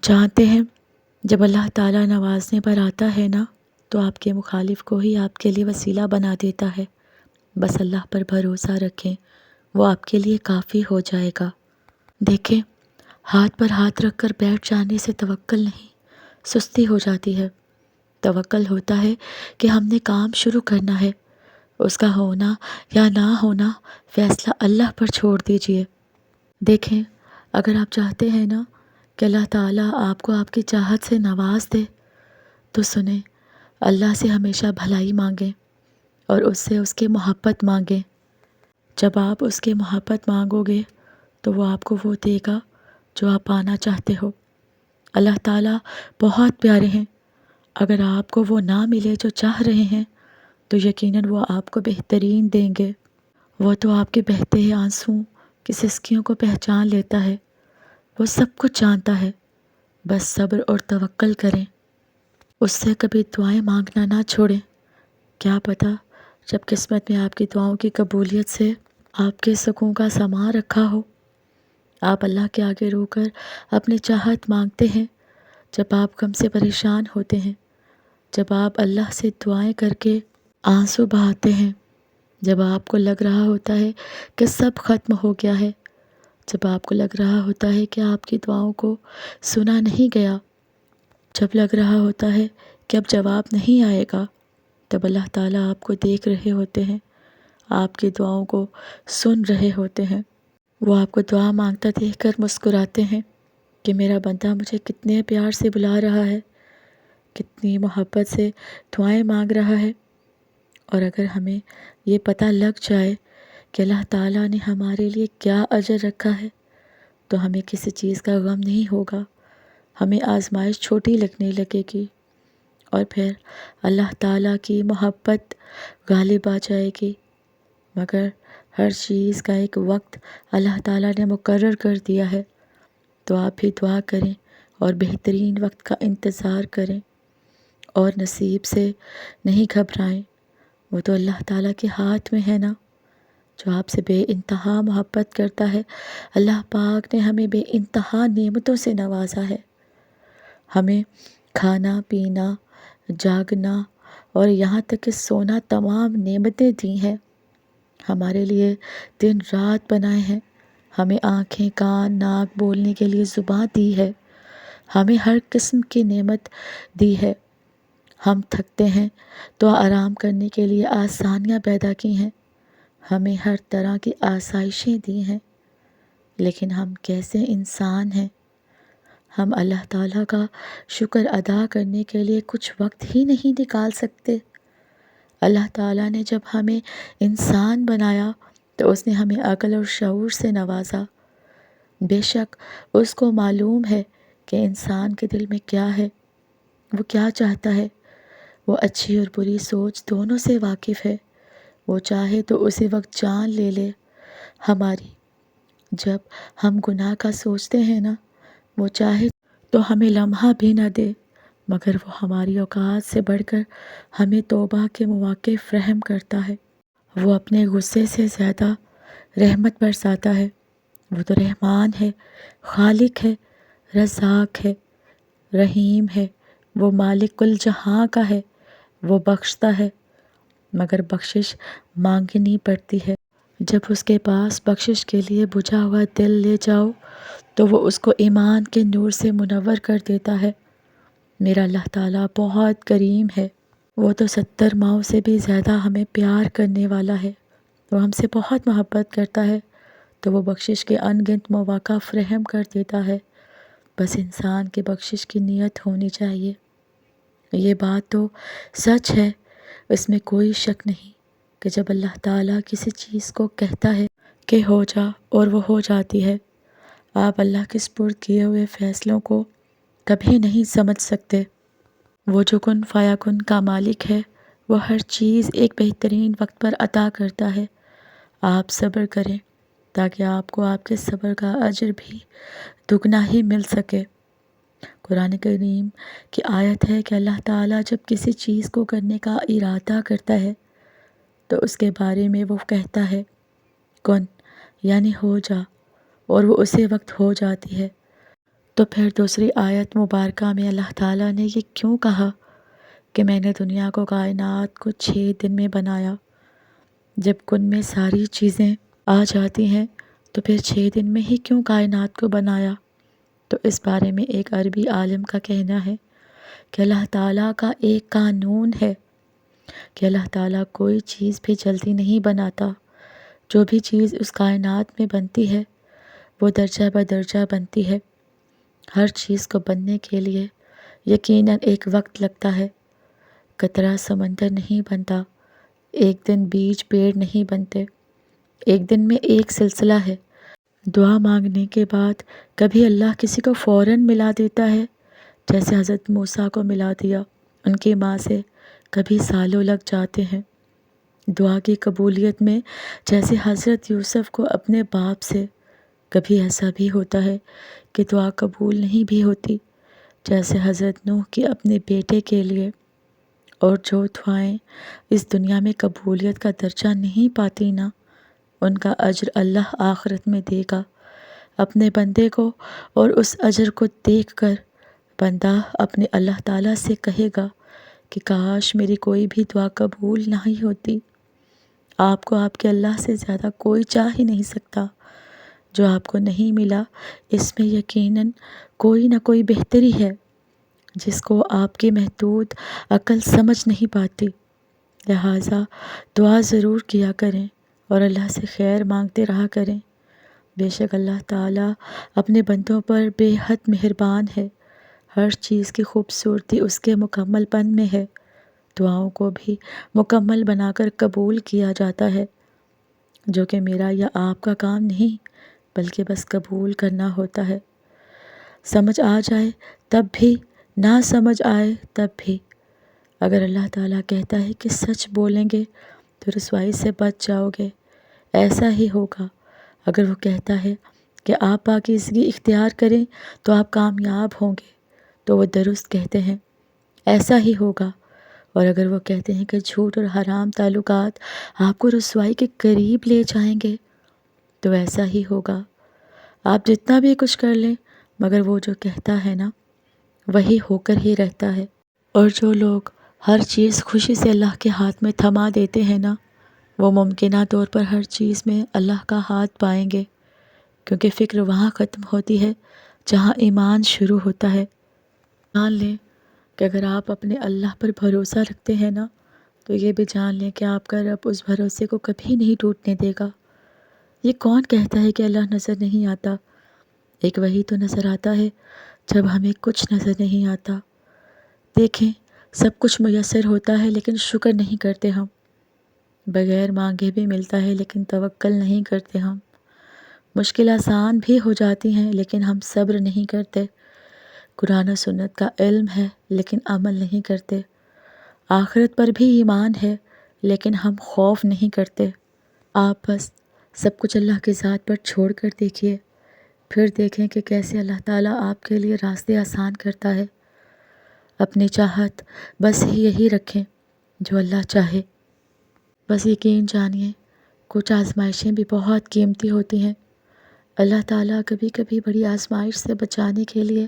جانتے ہیں، جب اللہ تعالیٰ نوازنے پر آتا ہے نا تو آپ کے مخالف کو ہی آپ کے لیے وسیلہ بنا دیتا ہے۔ بس اللہ پر بھروسہ رکھیں، وہ آپ کے لیے کافی ہو جائے گا۔ دیکھیں، ہاتھ پر ہاتھ رکھ کر بیٹھ جانے سے توکل نہیں، سستی ہو جاتی ہے۔ توکل ہوتا ہے کہ ہم نے کام شروع کرنا ہے، اس کا ہونا یا نہ ہونا فیصلہ اللہ پر چھوڑ دیجئے۔ دیکھیں، اگر آپ چاہتے ہیں نا کہ اللہ تعالیٰ آپ کو آپ کی چاہت سے نواز دے تو سنیں، اللہ سے ہمیشہ بھلائی مانگیں اور اس سے اس کی محبت مانگیں۔ جب آپ اس کی محبت مانگو گے تو وہ آپ کو وہ دے گا جو آپ پانا چاہتے ہو۔ اللہ تعالیٰ بہت پیارے ہیں، اگر آپ کو وہ نہ ملے جو چاہ رہے ہیں تو یقیناً وہ آپ کو بہترین دیں گے۔ وہ تو آپ کے بہتے ہوئے آنسوں کی سسکیوں کو پہچان لیتا ہے، وہ سب کچھ جانتا ہے۔ بس صبر اور توکل کریں، اس سے کبھی دعائیں مانگنا نہ چھوڑیں۔ کیا پتہ جب قسمت میں آپ کی دعاؤں کی قبولیت سے آپ کے سکون کا سامان رکھا ہو۔ آپ اللہ کے آگے رو کر اپنی چاہت مانگتے ہیں جب آپ غم سے پریشان ہوتے ہیں، جب آپ اللہ سے دعائیں کر کے آنسو بہاتے ہیں، جب آپ کو لگ رہا ہوتا ہے کہ سب ختم ہو گیا ہے، جب آپ کو لگ رہا ہوتا ہے کہ آپ کی دعاؤں کو سنا نہیں گیا، جب لگ رہا ہوتا ہے کہ اب جواب نہیں آئے گا، تب اللہ تعالیٰ آپ کو دیکھ رہے ہوتے ہیں، آپ کی دعاؤں کو سن رہے ہوتے ہیں۔ وہ آپ کو دعا مانگتا دیکھ کر مسکراتے ہیں کہ میرا بندہ مجھے کتنے پیار سے بلا رہا ہے، کتنی محبت سے دعائیں مانگ رہا ہے۔ اور اگر ہمیں یہ پتہ لگ جائے کہ اللہ تعالیٰ نے ہمارے لیے کیا اجر رکھا ہے تو ہمیں کسی چیز کا غم نہیں ہوگا، ہمیں آزمائش چھوٹی لگنے لگے گی، اور پھر اللہ تعالیٰ کی محبت غالب آ جائے گی۔ مگر ہر چیز کا ایک وقت اللہ تعالیٰ نے مقرر کر دیا ہے، تو آپ بھی دعا کریں اور بہترین وقت کا انتظار کریں اور نصیب سے نہیں گھبرائیں۔ وہ تو اللہ تعالیٰ کے ہاتھ میں ہے نا، جو آپ سے بے انتہا محبت کرتا ہے۔ اللہ پاک نے ہمیں بے انتہا نعمتوں سے نوازا ہے، ہمیں کھانا پینا، جاگنا اور یہاں تک کہ سونا تمام نعمتیں دی ہیں، ہمارے لیے دن رات بنائے ہیں، ہمیں آنکھیں، کان، ناک، بولنے کے لیے زبان دی ہے، ہمیں ہر قسم کی نعمت دی ہے۔ ہم تھکتے ہیں تو آرام کرنے کے لیے آسانیاں پیدا کی ہیں، ہمیں ہر طرح کی آسائشیں دی ہیں، لیکن ہم کیسے انسان ہیں، ہم اللہ تعالیٰ کا شکر ادا کرنے کے لیے کچھ وقت ہی نہیں نکال سکتے۔ اللہ تعالیٰ نے جب ہمیں انسان بنایا تو اس نے ہمیں عقل اور شعور سے نوازا۔ بے شک اس کو معلوم ہے کہ انسان کے دل میں کیا ہے، وہ کیا چاہتا ہے، وہ اچھی اور بری سوچ دونوں سے واقف ہے، وہ چاہے تو اسی وقت جان لے لے ہماری۔ جب ہم گناہ کا سوچتے ہیں نا، وہ چاہے تو ہمیں لمحہ بھی نہ دے، مگر وہ ہماری اوقات سے بڑھ کر ہمیں توبہ کے مواقع فراہم کرتا ہے۔ وہ اپنے غصے سے زیادہ رحمت برساتا ہے۔ وہ تو رحمان ہے، خالق ہے، رزاق ہے، رحیم ہے، وہ مالک کل جہاں کا ہے، وہ بخشتا ہے، مگر بخشش مانگنی پڑتی ہے۔ جب اس کے پاس بخشش کے لیے بجھا ہوا دل لے جاؤ تو وہ اس کو ایمان کے نور سے منور کر دیتا ہے۔ میرا اللہ تعالیٰ بہت کریم ہے، وہ تو 70 ماؤں سے بھی زیادہ ہمیں پیار کرنے والا ہے، وہ ہم سے بہت محبت کرتا ہے، تو وہ بخشش کے ان گنت مواقع فراہم کر دیتا ہے۔ بس انسان کی بخشش کی نیت ہونی چاہیے۔ یہ بات تو سچ ہے، اس میں کوئی شک نہیں کہ جب اللہ تعالیٰ کسی چیز کو کہتا ہے کہ ہو جا اور وہ ہو جاتی ہے۔ آپ اللہ کے سپرد کیے ہوئے فیصلوں کو کبھی نہیں سمجھ سکتے۔ وہ جو کن فیا کن کا مالک ہے، وہ ہر چیز ایک بہترین وقت پر عطا کرتا ہے۔ آپ صبر کریں تاکہ آپ کو آپ کے صبر کا اجر بھی دگنا ہی مل سکے۔ قرآن کریم کی آیت ہے کہ اللہ تعالیٰ جب کسی چیز کو کرنے کا ارادہ کرتا ہے تو اس کے بارے میں وہ کہتا ہے کن، یعنی ہو جا، اور وہ اسی وقت ہو جاتی ہے۔ تو پھر دوسری آیت مبارکہ میں اللہ تعالیٰ نے یہ کیوں کہا کہ میں نے دنیا کو، کائنات کو 6 دن میں بنایا؟ جب ان میں ساری چیزیں آ جاتی ہیں تو پھر 6 دن میں ہی کیوں کائنات کو بنایا؟ تو اس بارے میں ایک عربی عالم کا کہنا ہے کہ اللہ تعالیٰ کا ایک قانون ہے کہ اللہ تعالیٰ کوئی چیز بھی جلدی نہیں بناتا۔ جو بھی چیز اس کائنات میں بنتی ہے وہ درجہ بدرجہ بنتی ہے۔ ہر چیز کو بننے کے لیے یقیناً ایک وقت لگتا ہے۔ قطرہ سمندر نہیں بنتا، ایک دن بیج پیڑ نہیں بنتے، ایک دن میں ایک سلسلہ ہے۔ دعا مانگنے کے بعد کبھی اللہ کسی کو فوراً ملا دیتا ہے، جیسے حضرت موسیٰ کو ملا دیا ان کی ماں سے، کبھی سالوں لگ جاتے ہیں۔ دعا کی قبولیت میں جیسے حضرت یوسف کو اپنے باپ سے، کبھی ایسا بھی ہوتا ہے کہ دعا قبول نہیں بھی ہوتی، جیسے حضرت نوح کی اپنے بیٹے کے لیے۔ اور جو دعائیں اس دنیا میں قبولیت کا درجہ نہیں پاتی نا، ان کا اجر اللہ آخرت میں دے گا اپنے بندے کو، اور اس اجر کو دیکھ کر بندہ اپنے اللہ تعالیٰ سے کہے گا کہ کاش میری کوئی بھی دعا قبول نہیں ہوتی۔ آپ کو آپ کے اللہ سے زیادہ کوئی چاہ ہی نہیں سکتا۔ جو آپ کو نہیں ملا اس میں یقیناً کوئی نہ کوئی بہتری ہے جس کو آپ کی محدود عقل سمجھ نہیں پاتی۔ لہٰذا دعا ضرور کیا کریں اور اللہ سے خیر مانگتے رہا کریں۔ بے شک اللہ تعالیٰ اپنے بندوں پر بے حد مہربان ہے۔ ہر چیز کی خوبصورتی اس کے مکمل پن میں ہے۔ دعاؤں کو بھی مکمل بنا کر قبول کیا جاتا ہے، جو کہ میرا یا آپ کا کام نہیں بلکہ بس قبول کرنا ہوتا ہے۔ سمجھ آ جائے تب بھی، نہ سمجھ آئے تب بھی۔ اگر اللہ تعالیٰ کہتا ہے کہ سچ بولیں گے تو رسوائی سے بچ جاؤ گے، ایسا ہی ہوگا۔ اگر وہ کہتا ہے کہ آپ پاکیزگی اختیار کریں تو آپ کامیاب ہوں گے، تو وہ درست کہتے ہیں، ایسا ہی ہوگا۔ اور اگر وہ کہتے ہیں کہ جھوٹ اور حرام تعلقات آپ کو رسوائی کے قریب لے جائیں گے، تو ایسا ہی ہوگا۔ آپ جتنا بھی کچھ کر لیں مگر وہ جو کہتا ہے نا وہی ہو کر ہی رہتا ہے۔ اور جو لوگ ہر چیز خوشی سے اللہ کے ہاتھ میں تھما دیتے ہیں نا، وہ ممکنہ طور پر ہر چیز میں اللہ کا ہاتھ پائیں گے، کیونکہ فکر وہاں ختم ہوتی ہے جہاں ایمان شروع ہوتا ہے۔ جان لیں کہ اگر آپ اپنے اللہ پر بھروسہ رکھتے ہیں نا، تو یہ بھی جان لیں کہ آپ کا رب اس بھروسے کو کبھی نہیں ٹوٹنے دے گا۔ یہ کون کہتا ہے کہ اللہ نظر نہیں آتا؟ ایک وہی تو نظر آتا ہے جب ہمیں کچھ نظر نہیں آتا۔ دیکھیں، سب کچھ میسر ہوتا ہے لیکن شکر نہیں کرتے ہم۔ بغیر مانگے بھی ملتا ہے لیکن توکل نہیں کرتے ہم۔ مشکل آسان بھی ہو جاتی ہیں لیکن ہم صبر نہیں کرتے۔ قرآن و سنت کا علم ہے لیکن عمل نہیں کرتے۔ آخرت پر بھی ایمان ہے لیکن ہم خوف نہیں کرتے۔ آپ بس سب کچھ اللہ کی ذات پر چھوڑ کر دیکھیے، پھر دیکھیں کہ کیسے اللہ تعالیٰ آپ کے لیے راستے آسان کرتا ہے۔ اپنی چاہت بس یہی رکھیں جو اللہ چاہے۔ بس یقین جانیے کچھ آزمائشیں بھی بہت قیمتی ہوتی ہیں۔ اللہ تعالیٰ کبھی کبھی بڑی آزمائش سے بچانے کے لیے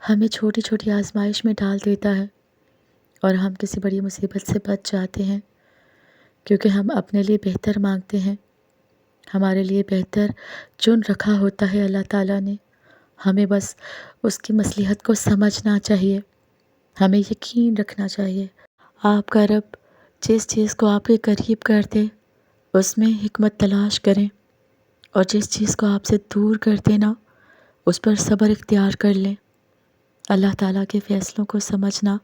ہمیں چھوٹی چھوٹی آزمائش میں ڈال دیتا ہے، اور ہم کسی بڑی مصیبت سے بچ جاتے ہیں، کیونکہ ہم اپنے لیے بہتر مانگتے ہیں۔ ہمارے لیے بہتر چن رکھا ہوتا ہے اللہ تعالیٰ نے، ہمیں بس اس کی مصلحت کو سمجھنا چاہیے، ہمیں یقین رکھنا چاہیے۔ آپ کا رب جس چیز کو آپ کے قریب کر دے اس میں حکمت تلاش کریں، اور جس چیز کو آپ سے دور کر دے نا اس پر صبر اختیار کر لیں۔ اللہ تعالیٰ کے فیصلوں کو سمجھنا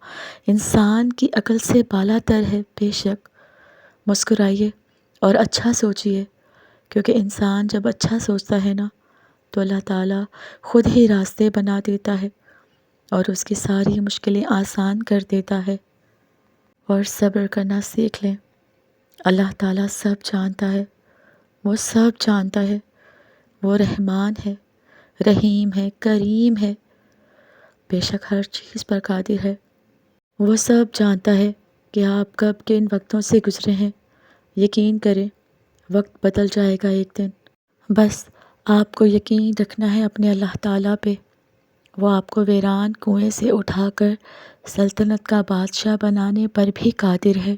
انسان کی عقل سے بالا تر ہے، بے شک۔ مسکرائیے اور اچھا سوچیے، کیونکہ انسان جب اچھا سوچتا ہے نا تو اللہ تعالیٰ خود ہی راستے بنا دیتا ہے اور اس کی ساری مشکلیں آسان کر دیتا ہے۔ اور صبر کرنا سیکھ لیں۔ اللہ تعالیٰ سب جانتا ہے، وہ سب جانتا ہے، وہ رحمان ہے، رحیم ہے، کریم ہے، بے شک ہر چیز پر قادر ہے۔ وہ سب جانتا ہے کہ آپ کب کن وقتوں سے گزرے ہیں۔ یقین کریں وقت بدل جائے گا ایک دن، بس آپ کو یقین رکھنا ہے اپنے اللہ تعالیٰ پہ، وہ آپ کو ویران کنویں سے اٹھا کر سلطنت کا بادشاہ بنانے پر بھی قادر ہے۔